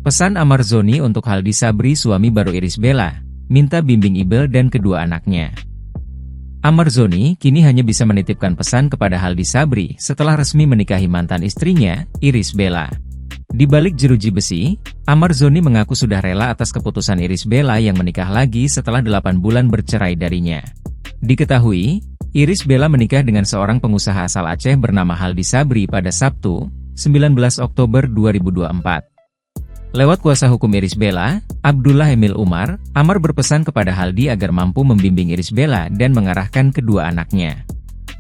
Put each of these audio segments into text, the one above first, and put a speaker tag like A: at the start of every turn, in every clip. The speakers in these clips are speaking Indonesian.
A: Pesan Amar Zoni untuk Haldi Sabri, suami baru Irish Bella, minta bimbing Ibel dan kedua anaknya. Amar Zoni kini hanya bisa menitipkan pesan kepada Haldi Sabri setelah resmi menikahi mantan istrinya, Irish Bella. Di balik jeruji besi, Amar Zoni mengaku sudah rela atas keputusan Irish Bella yang menikah lagi setelah 8 bulan bercerai darinya. Diketahui, Irish Bella menikah dengan seorang pengusaha asal Aceh bernama Haldi Sabri pada Sabtu, 19 Oktober 2024. Lewat kuasa hukum Irish Bella, Abdullah Emil Umar, Amar berpesan kepada Haldi agar mampu membimbing Irish Bella dan mengarahkan kedua anaknya.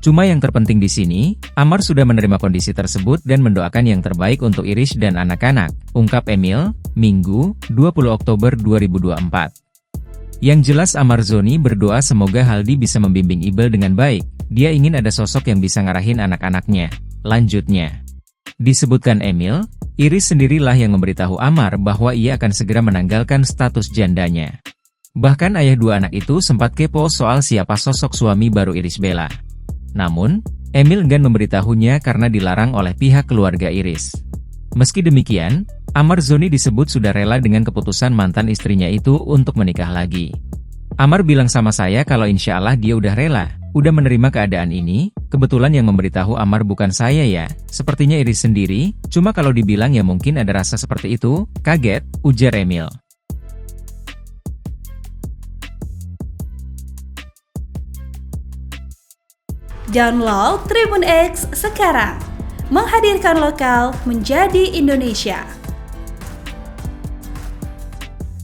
A: Cuma yang terpenting di sini, Amar sudah menerima kondisi tersebut dan mendoakan yang terbaik untuk Irish dan anak-anak, ungkap Emil, Minggu, 20 Oktober 2024. Yang jelas Amar Zoni berdoa semoga Haldi bisa membimbing Ibel dengan baik, dia ingin ada sosok yang bisa ngarahin anak-anaknya, lanjutnya. Disebutkan Emil, Irish sendirilah yang memberitahu Amar bahwa ia akan segera menanggalkan status jandanya. Bahkan ayah dua anak itu sempat kepo soal siapa sosok suami baru Irish Bella. Namun, Emil enggan memberitahunya karena dilarang oleh pihak keluarga Irish. Meski demikian, Amar Zoni disebut sudah rela dengan keputusan mantan istrinya itu untuk menikah lagi. Amar bilang sama saya kalau insya Allah dia udah rela, udah menerima keadaan ini. Kebetulan yang memberitahu Amar bukan saya ya, sepertinya Irish sendiri, cuma kalau dibilang ya mungkin ada rasa seperti itu, kaget, ujar Emil.
B: Download Tribun X sekarang, menghadirkan lokal menjadi Indonesia.